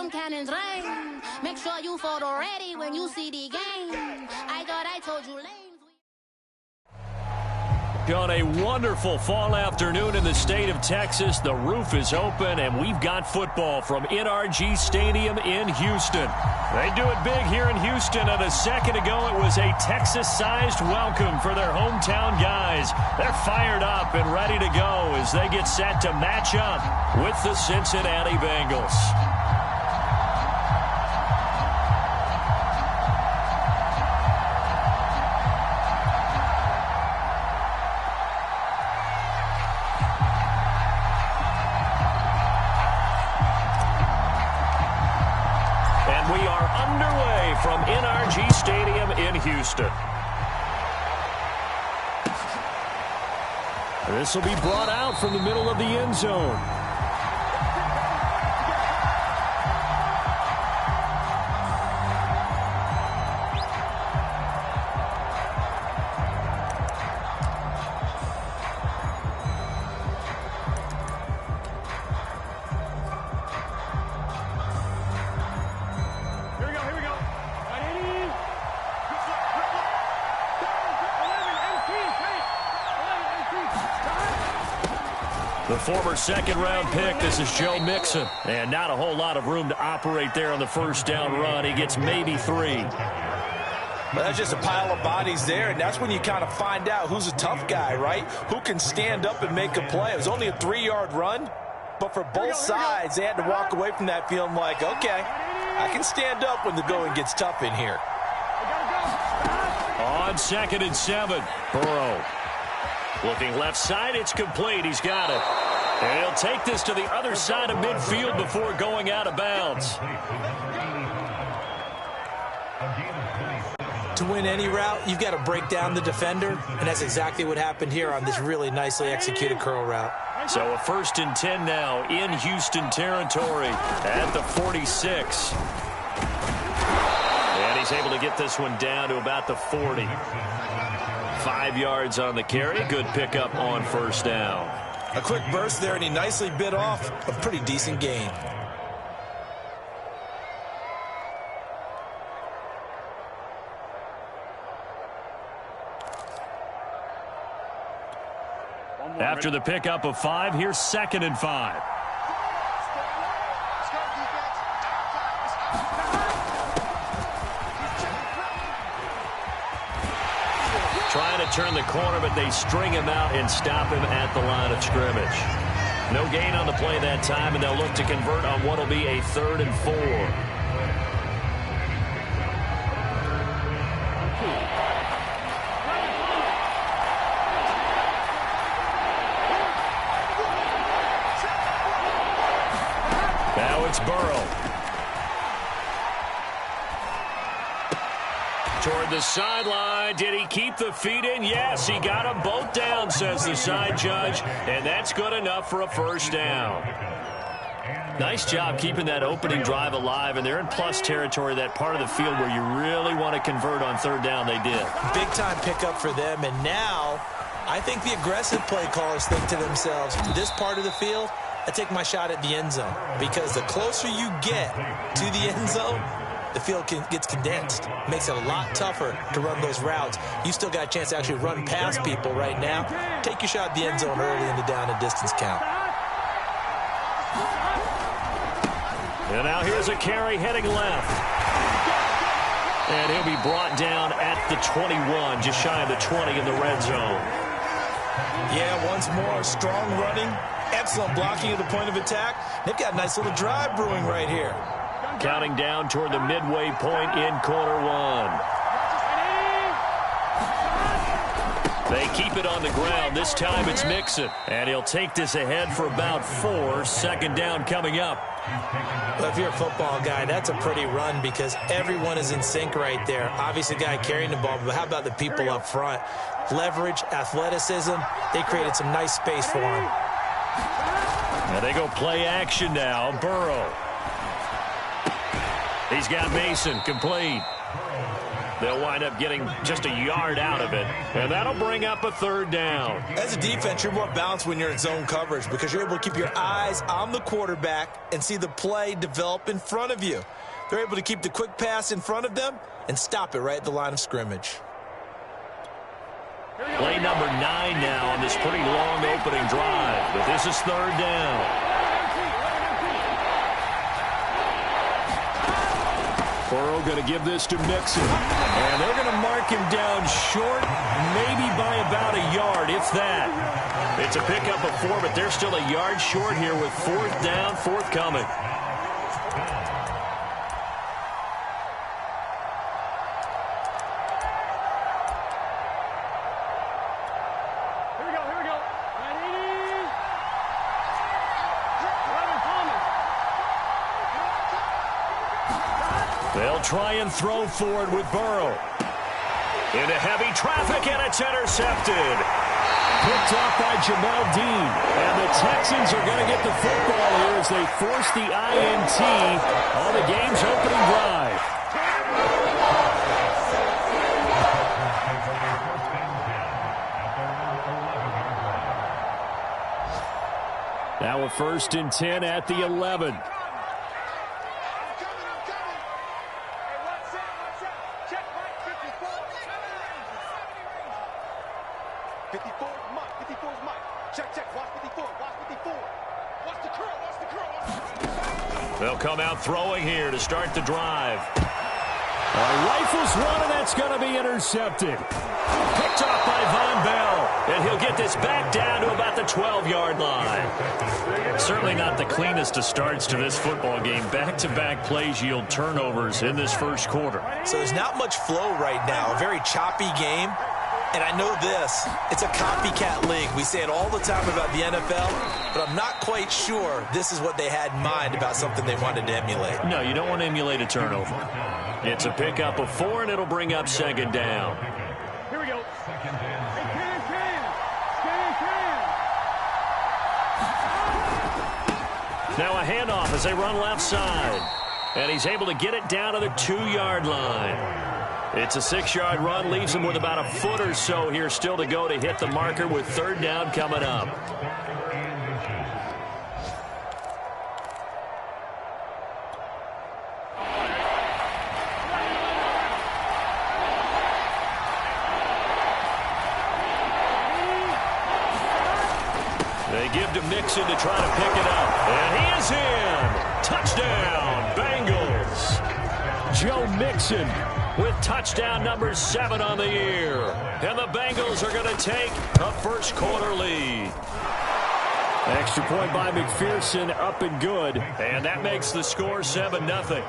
them cannons rain. Make sure you photo ready when you see the game. I thought I told you lames. On a wonderful fall afternoon in the state of Texas, the roof is open, and we've got football from NRG Stadium in Houston. They do it big here in Houston, and a second ago it was a Texas-sized welcome for their hometown guys. They're fired up and ready to go as they get set to match up with the Cincinnati Bengals. From NRG Stadium in Houston. This will be brought out from the middle of the end zone. The former second-round pick, this is Joe Mixon. And not a whole lot of room to operate there on the first down run. He gets maybe 3. Well, that's just a pile of bodies there, and that's when you kind of find out who's a tough guy, right? Who can stand up and make a play. It was only a 3-yard run, but for both sides, they had to walk away from that feeling like, okay, I can stand up when the going gets tough in here. On 2nd and 7, Burrow. Looking left side, it's complete. He's got it. And he'll take this to the other side of midfield before going out of bounds. To win any route, you've got to break down the defender, and that's exactly what happened here on this really nicely executed curl route. So a 1st and 10 now in Houston territory at the 46. And he's able to get this one down to about the 40. 5 yards on the carry. Good pickup on first down. A quick burst there, and he nicely bit off a pretty decent gain. After the pickup of 5, here's 2nd and 5. Trying to turn the corner, but they string him out and stop him at the line of scrimmage. No gain on the play that time, and they'll look to convert on what will be a 3rd and 4. Now it's Burrow. Toward the sideline. Did he keep the feet in? Yes, he got them both down, says the side judge, and that's good enough for a first down. Nice job keeping that opening drive alive, and they're in plus territory, that part of the field where you really want to convert on 3rd down. They did. Big-time pickup for them, and now I think the aggressive play callers think to themselves, this part of the field, I take my shot at the end zone, because the closer you get to the end zone, the field gets condensed. Makes it a lot tougher to run those routes. You still got a chance to actually run past people right now. Take your shot at the end zone early in the down and distance count. And now here's a carry heading left. And he'll be brought down at the 21, just shy of the 20 in the red zone. Yeah, once more, strong running, excellent blocking at the point of attack. They've got a nice little drive brewing right here. Counting down toward the midway point in quarter 1. They keep it on the ground. This time it's Mixon. And he'll take this ahead for about 4. 2nd down coming up. Well, if you're a football guy, that's a pretty run because everyone is in sync right there. Obviously, the guy carrying the ball, but how about the people up front? Leverage, athleticism, they created some nice space for him. Now they go play action now. Burrow. He's got Mason complete. They'll wind up getting just a yard out of it, and that'll bring up a third down. As a defense, you're more balanced when you're in zone coverage because you're able to keep your eyes on the quarterback and see the play develop in front of you. They're able to keep the quick pass in front of them and stop it right at the line of scrimmage. Play number 9 now on this pretty long opening drive, but this is third down. Burrow going to give this to Mixon. And they're going to mark him down short, maybe by about a yard, if that. It's a pickup of 4, but they're still a yard short here with fourth down forthcoming. They'll try and throw forward with Burrow. Into heavy traffic, and it's intercepted. Picked off by Jamel Dean. And the Texans are going to get the football here as they force the INT on the game's opening drive. Now a 1st and 10 at the 11. They'll come out throwing here to start the drive. Rifles one, and that's going to be intercepted. Picked off by Von Bell, and he'll get this back down to about the 12-yard line. Certainly not the cleanest of starts to this football game. Back-to-back plays yield turnovers in this first quarter. So there's not much flow right now. A very choppy game. And I know this, it's a copycat league. We say it all the time about the NFL, but I'm not quite sure this is what they had in mind about something they wanted to emulate. No, you don't want to emulate a turnover. It's a pickup of 4, and it'll bring up second down. Here we go. Now a handoff as they run left side. And he's able to get it down to the 2-yard line. It's a 6-yard run, leaves him with about a foot or so here still to go to hit the marker with third down coming up. They give to Mixon to try to pick it up. And he is in. Touchdown, Bengals. Joe Mixon with touchdown number 7 on the year. And the Bengals are going to take a first quarter lead. Extra point by McPherson, up and good. And that makes the score 7-0.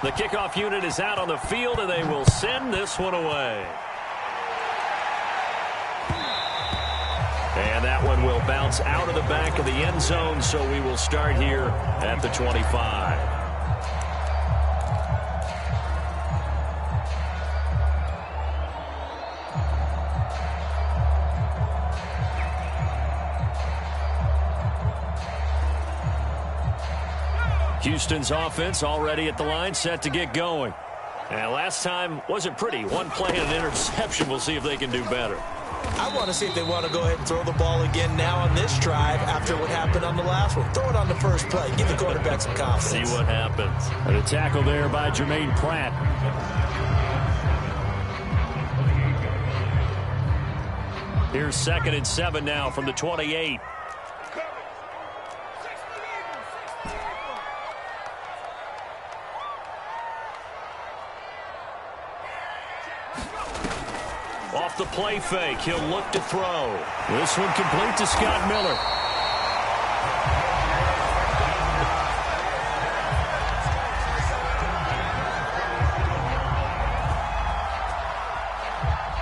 The kickoff unit is out on the field, and they will send this one away. And that one will bounce out of the back of the end zone, so we will start here at the 25. Houston's offense already at the line, set to get going. And last time wasn't pretty. One play and an interception. We'll see if they can do better. I want to see if they want to go ahead and throw the ball again now on this drive after what happened on the last one. Throw it on the first play. Give the quarterback some confidence. See what happens. And a tackle there by Jermaine Pratt. Here's 2nd and 7 now from the 28. Off the play fake, he'll look to throw. This one complete to Scott Miller.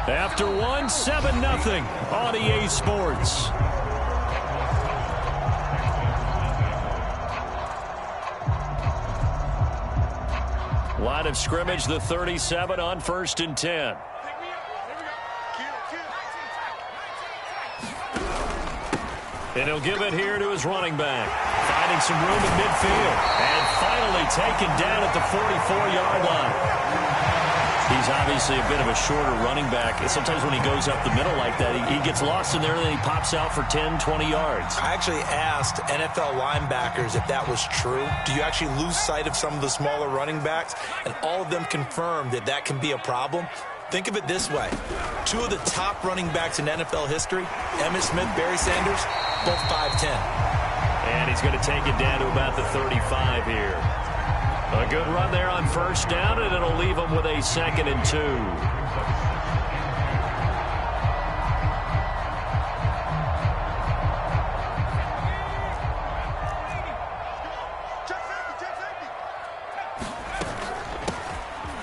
After one, 7-0 on EA Sports. Line of scrimmage, the 37 on 1st and 10. And he'll give it here to his running back. finding some room in midfield. And finally taken down at the 44-yard line. He's obviously a bit of a shorter running back. Sometimes when he goes up the middle like that, he gets lost in there, and then he pops out for 10, 20 yards. I actually asked NFL linebackers if that was true. Do you actually lose sight of some of the smaller running backs? And all of them confirmed that that can be a problem. Think of it this way. Two of the top running backs in NFL history, Emmitt Smith, Barry Sanders, both 5'10". And he's going to take it down to about the 35 here. A good run there on first down, and it'll leave them with a 2nd and 2.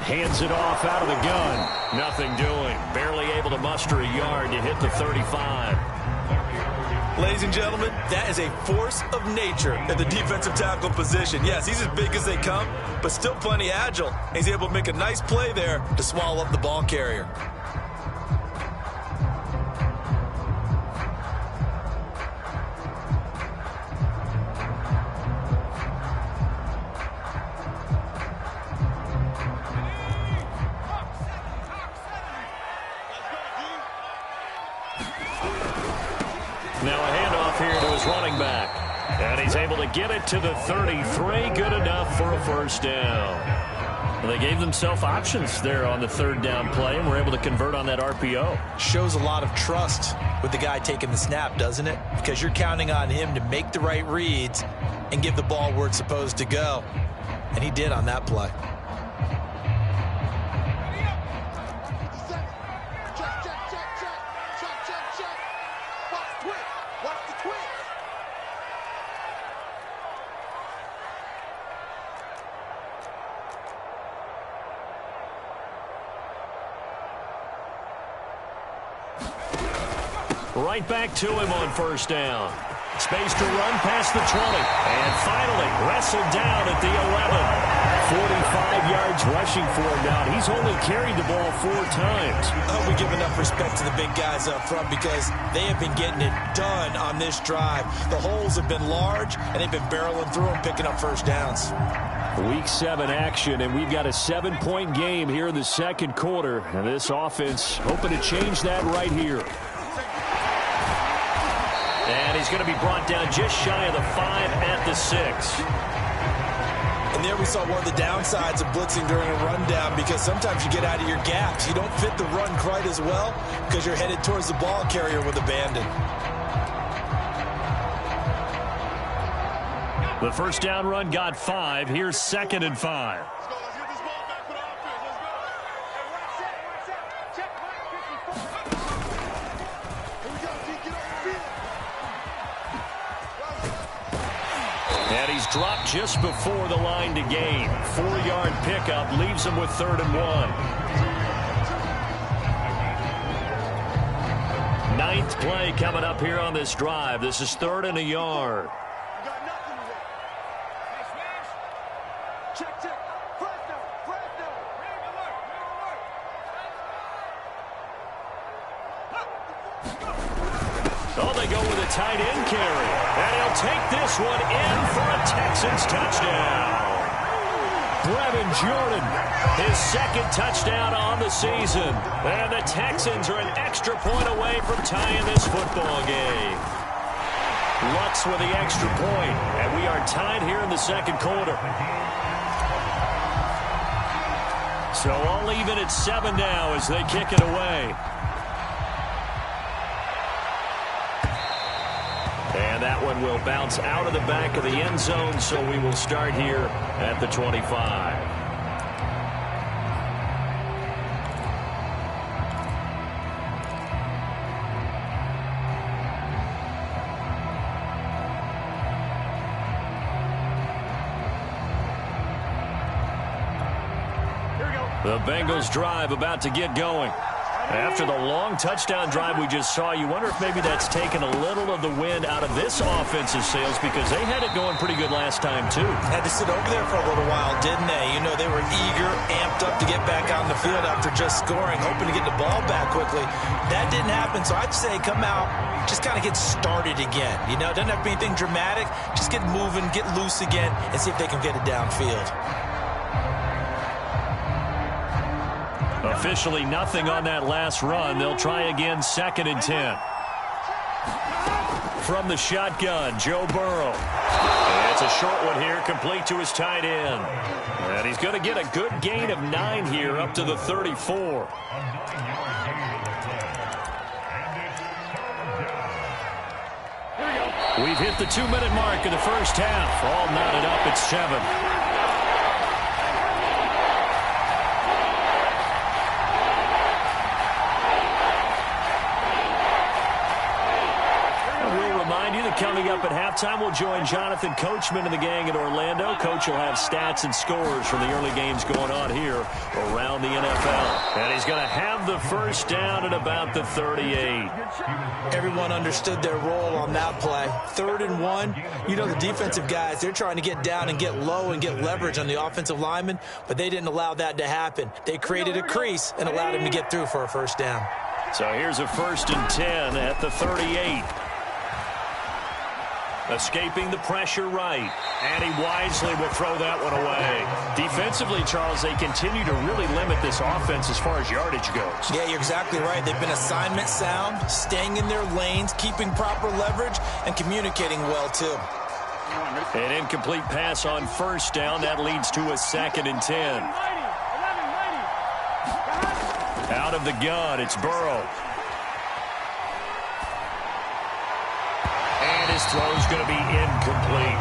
Hands it off out of the gun. Nothing doing. Barely able to muster a yard to hit the 35. Ladies and gentlemen, that is a force of nature at the defensive tackle position. Yes, he's as big as they come, but still plenty agile. He's able to make a nice play there to swallow up the ball carrier. Now a handoff here to his running back. And he's able to get it to the 33. Good enough for a first down. Well, they gave themselves options there on the 3rd down play, and were able to convert on that RPO. Shows a lot of trust with the guy taking the snap, doesn't it? Because you're counting on him to make the right reads and give the ball where it's supposed to go. And he did on that play. Right back to him on first down. Space to run past the 20. And finally wrestled down at the 11. 45 yards rushing for him now. He's only carried the ball 4 times. I hope we give enough respect to the big guys up front, because they have been getting it done on this drive. The holes have been large, and they've been barreling through them, picking up first downs. Week 7 action, and we've got a 7-point game here in the 2nd quarter. And this offense hoping to change that right here. And he's going to be brought down just shy of the 5 at the 6. And there we saw one of the downsides of blitzing during a rundown, because sometimes you get out of your gaps. You don't fit the run quite as well because you're headed towards the ball carrier with abandon. The first down run got 5. Here's 2nd and 5. And he's dropped just before the line to gain. 4-yard pickup leaves him with 3rd and 1. 9th play coming up here on this drive. This is 3rd and a yard. Oh, they go with a tight end carry. And he'll take this one in for a Texans touchdown. Brevin Jordan, his 2nd touchdown on the season. And the Texans are an extra point away from tying this football game. Lutz with the extra point. And we are tied here in the 2nd quarter. So all even at 7 now as they kick it away. And that one will bounce out of the back of the end zone, so we will start here at the 25. The Bengals drive about to get going. After the long touchdown drive we just saw, you wonder if maybe that's taken a little of the wind out of this offense's sails, because they had it going pretty good last time, too. Had to sit over there for a little while, didn't they? You know, they were eager, amped up to get back on the field after just scoring, hoping to get the ball back quickly. That didn't happen, so I'd say come out, just kind of get started again. You know, doesn't have to be anything dramatic. Just get moving, get loose again, and see if they can get it downfield. Officially nothing on that last run. They'll try again, 2nd and 10. From the shotgun, Joe Burrow. It's a short one here, complete to his tight end. And he's going to get a good gain of 9 here, up to the 34. We've hit the 2-minute mark of the first half. All knotted up at 7. Coming up at halftime, we'll join Jonathan Coachman and the gang in Orlando. Coach will have stats and scores from the early games going on here around the NFL. And he's going to have the first down at about the 38. Everyone understood their role on that play. 3rd and 1. You know, the defensive guys, they're trying to get down and get low and get leverage on the offensive lineman, but they didn't allow that to happen. They created a crease and allowed him to get through for a first down. So here's a 1st and 10 at the 38. Escaping the pressure right. And he wisely will throw that one away. Defensively, Charles, they continue to really limit this offense as far as yardage goes. Yeah, you're exactly right. They've been assignment sound, staying in their lanes, keeping proper leverage, and communicating well, too. An incomplete pass on 1st down. That leads to a 2nd and 10. Out of the gun, it's Burrow. His throw's going to be incomplete.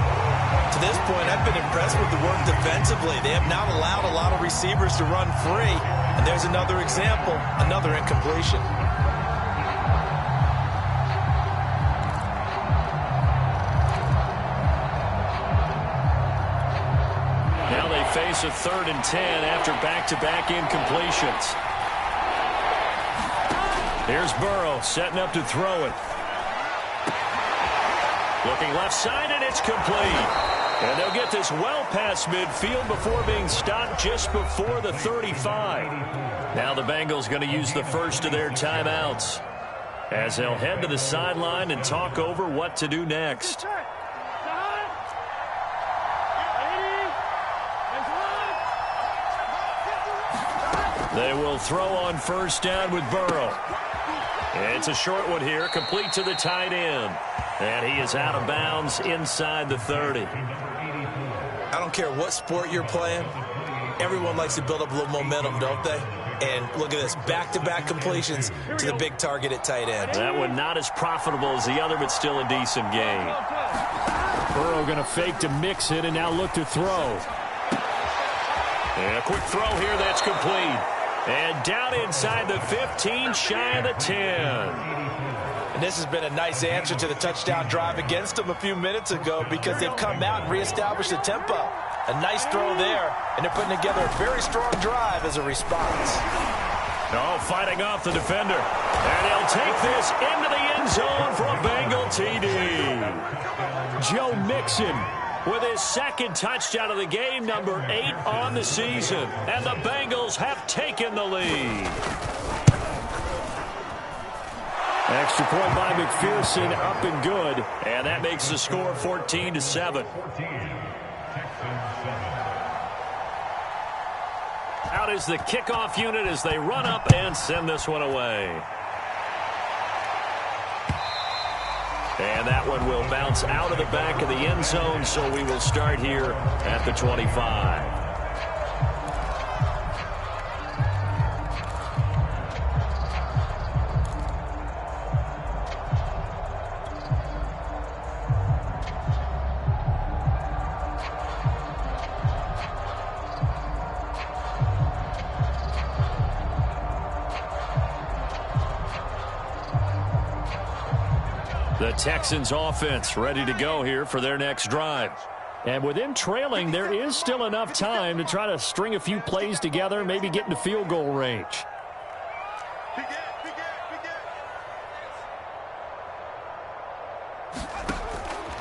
To this point, I've been impressed with the work defensively. They have not allowed a lot of receivers to run free. And there's another example, another incompletion. Now they face a 3rd and 10 after back-to-back incompletions. Here's Burrow setting up to throw it. Looking left side, and it's complete. And they'll get this well past midfield before being stopped just before the 35. Now the Bengals going to use the first of their timeouts as they'll head to the sideline and talk over what to do next. They will throw on 1st down with Burrow. It's a short one here, complete to the tight end. And he is out of bounds inside the 30. I don't care what sport you're playing. Everyone likes to build up a little momentum, don't they? And look at this, back-to-back completions to the big target at tight end. That one not as profitable as the other, but still a decent gain. Burrow going to fake to mix it and now look to throw. And a quick throw here that's complete. And down inside the 15, shy of the 10. And this has been a nice answer to the touchdown drive against them a few minutes ago, because they've come out and reestablished the tempo. A nice throw there, and they're putting together a very strong drive as a response. Oh, fighting off the defender. And he'll take this into the end zone for a Bengal TD. Joe Mixon with his 2nd touchdown of the game, number 8 on the season. And the Bengals have taken the lead. Extra point by McPherson, up and good. And that makes the score 14-7. Out is the kickoff unit as they run up and send this one away. And that one will bounce out of the back of the end zone, so we will start here at the 25. The Texans offense ready to go here for their next drive. And with them trailing, there is still enough time to try to string a few plays together, maybe get into field goal range.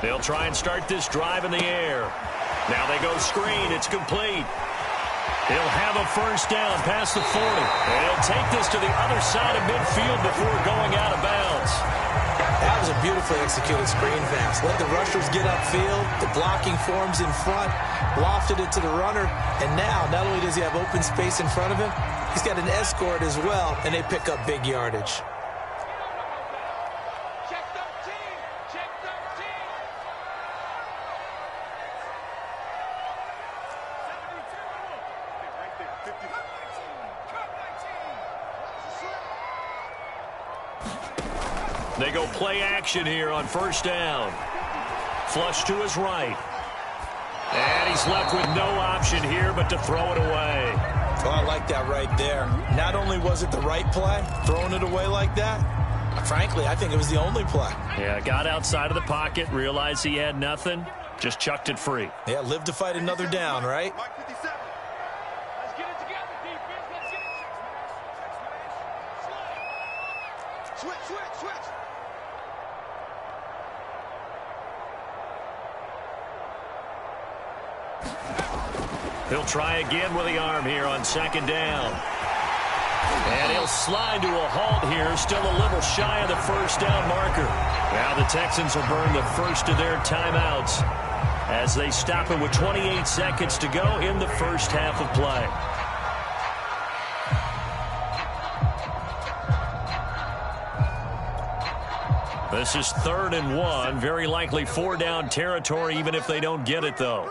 They'll try and start this drive in the air. Now they go screen. It's complete. He'll have a first down past the 40. And he'll take this to the other side of midfield before going out of bounds. That was a beautifully executed screen pass. Let the rushers get upfield. The blocking forms in front. Lofted it to the runner. And now, not only does he have open space in front of him, he's got an escort as well, and they pick up big yardage. They go play action here on first down. Flush to his right. And he's left with no option here but to throw it away. Oh, I like that right there. Not only was it the right play, throwing it away like that, frankly, I think it was the only play. Yeah, got outside of the pocket, realized he had nothing, just chucked it free. Yeah, live to fight another down, right? Let's get it together, defense. Let's get it. Switch. He'll try again with the arm here on second down. And he'll slide to a halt here, still a little shy of the first down marker. Now the Texans will burn the first of their timeouts as they stop it with 28 seconds to go in the first half of play. This is 3rd and 1, very likely 4-down territory even if they don't get it though.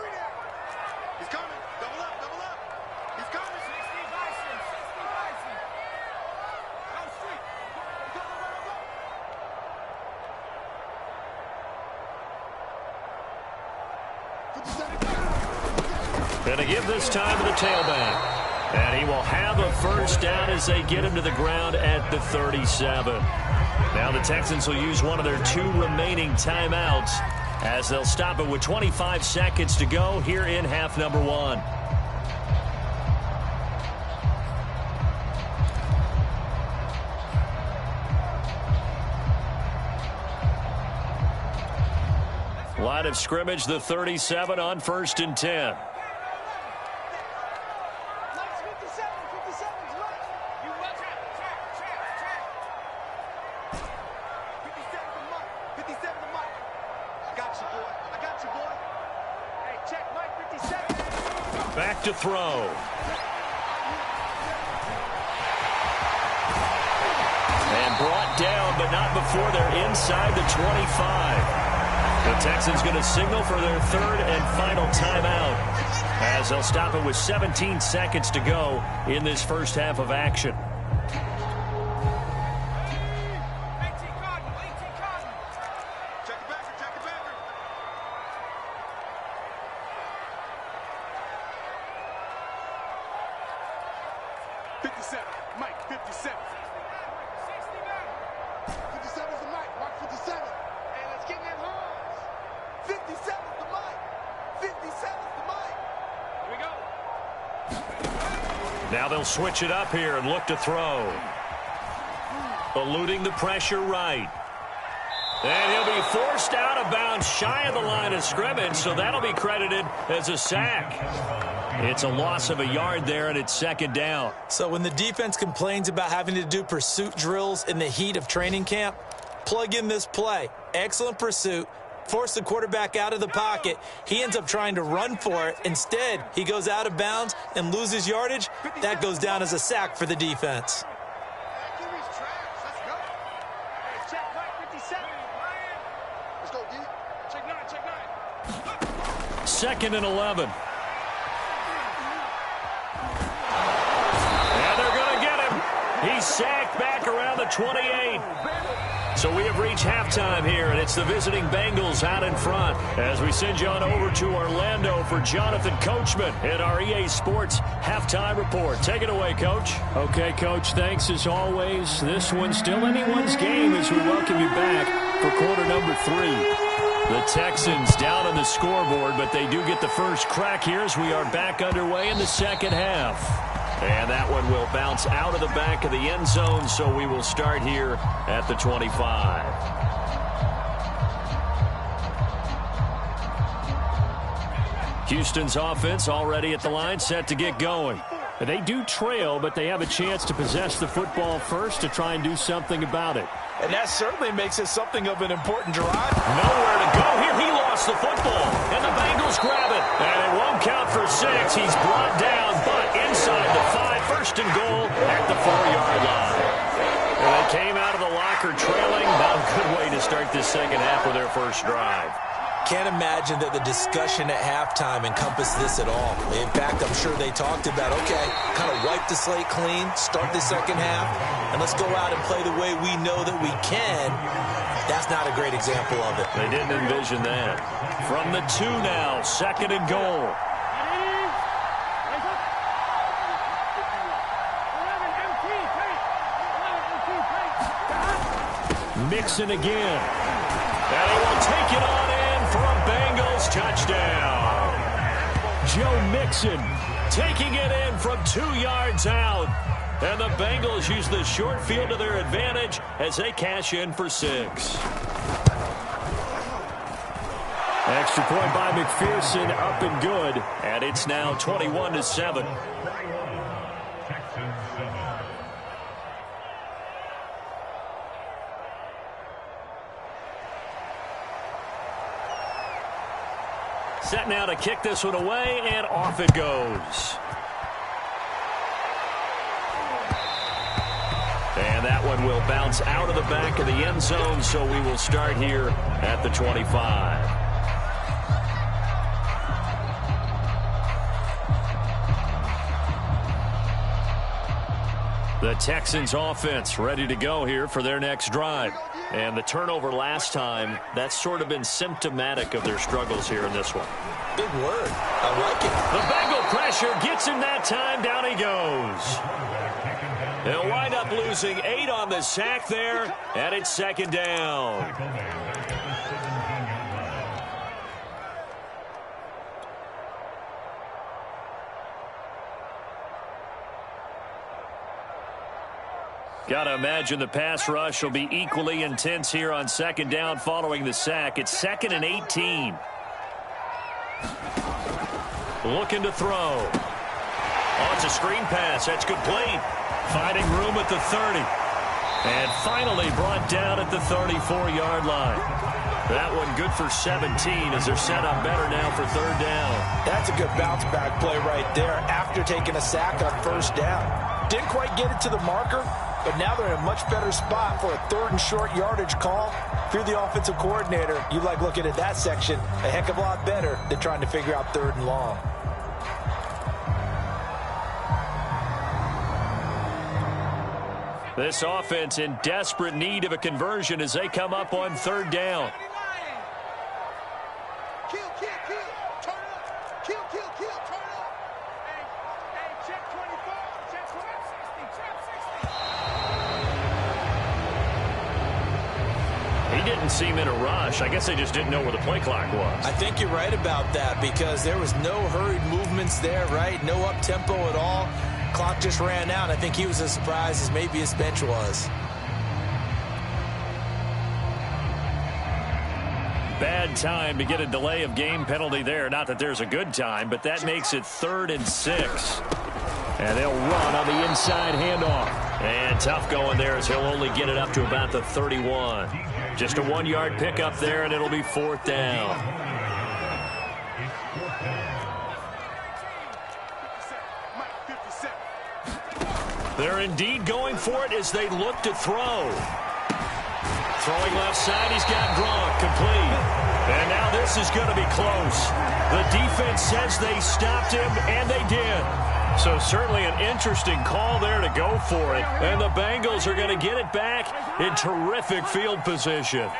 Going to give this time to the tailback. And he will have a first down as they get him to the ground at the 37. Now the Texans will use one of their 2 remaining timeouts as they'll stop it with 25 seconds to go here in half number 1. Line of scrimmage, the 37 on 1st and 10. Back to throw. And brought down, but not before they're inside the 25. The Texans going to signal for their 3rd and final timeout as they'll stop it with 17 seconds to go in this first half of action. Now they'll switch it up here and look to throw. Eluding the pressure right. And he'll be forced out of bounds shy of the line of scrimmage, so that'll be credited as a sack. It's a loss of a yard there, and it's 2nd down. So when the defense complains about having to do pursuit drills in the heat of training camp, plug in this play. Excellent pursuit. Force the quarterback out of the pocket. He ends up trying to run for it. Instead, he goes out of bounds and loses yardage. That goes down as a sack for the defense. Second and 11. And they're going to get him. He's sacked back around the 28. So we have reached halftime here, and it's the visiting Bengals out in front as we send you on over to Orlando for Jonathan Coachman in our EA Sports Halftime Report. Take it away, Coach. Okay, Coach, thanks as always. This one's still anyone's game as we welcome you back for quarter number 3. The Texans down on the scoreboard, but they do get the first crack here as we are back underway in the second half. And that one will bounce out of the back of the end zone, so we will start here at the 25. Houston's offense already at the line, set to get going. They do trail, but they have a chance to possess the football first to try and do something about it. And that certainly makes it something of an important drive. Nowhere to go here. He lost the football, and the Bengals grab it. And it won't count for 6. He's brought down, but inside the 5, first and goal at the 4-yard line. And they came out of the locker trailing. Not a good way to start this second half with their first drive. Can't imagine that the discussion at halftime encompassed this at all. In fact, I'm sure they talked about, okay, kind of wipe the slate clean, start the second half, and let's go out and play the way we know that we can. That's not a great example of it. They didn't envision that. From the 2 now, second and goal. Mixon again. And he will take it on in for a Bengals touchdown. Joe Mixon taking it in from 2 yards out. And the Bengals use the short field to their advantage as they cash in for 6. Extra point by McPherson, up and good. And it's now 21-7. Set now to kick this one away, and off it goes. And that one will bounce out of the back of the end zone, so we will start here at the 25. The Texans offense ready to go here for their next drive. And the turnover last time, that's sort of been symptomatic of their struggles here in this one. Big word. I like it. The Bengal pressure gets him that time. Down he goes. They'll wind up losing 8 on the sack there, and it's second down. Got to imagine the pass rush will be equally intense here on second down following the sack. It's 2nd and 18. Looking to throw. Oh, it's a screen pass. That's complete. Finding room at the 30. And finally brought down at the 34-yard line. That one good for 17 as they're set up better now for third down. That's a good bounce back play right there after taking a sack on first down. Didn't quite get it to the marker, but now they're in a much better spot for a 3rd and short yardage call. If you're the offensive coordinator, you like looking at that section a heck of a lot better than trying to figure out 3rd and long. This offense in desperate need of a conversion as they come up on third down. Kill, kill, kill. Turn up. Kill, kill, kill. Turn up. Hey, check 24. Check 60. Check 60. He didn't seem in a rush. I guess they just didn't know where the play clock was. I think you're right about that because there was no hurried movements there, right? No up-tempo at all. Clock just ran out. I think he was as surprised as maybe his bench was. Bad time to get a delay of game penalty there. Not that there's a good time, but that makes it 3rd and 6. And they'll run on the inside handoff. And tough going there as he'll only get it up to about the 31. Just a 1-yard pickup there, and it'll be 4th down. They're indeed going for it as they look to throw. Throwing left side, he's got Gronk complete. And now this is going to be close. The defense says they stopped him, and they did. So certainly an interesting call there to go for it. And the Bengals are going to get it back in terrific field position.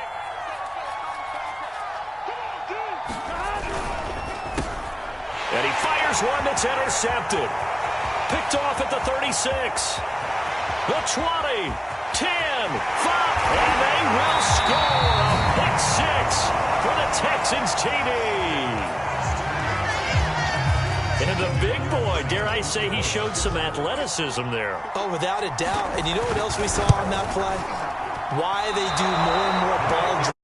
And he fires one that's intercepted. Picked off at the 36. The 20, 10, 5, and they will score a pick 6 for the Texans TD. And the big boy. Dare I say he showed some athleticism there. Oh, without a doubt. And you know what else we saw on that play? Why they do more and more ball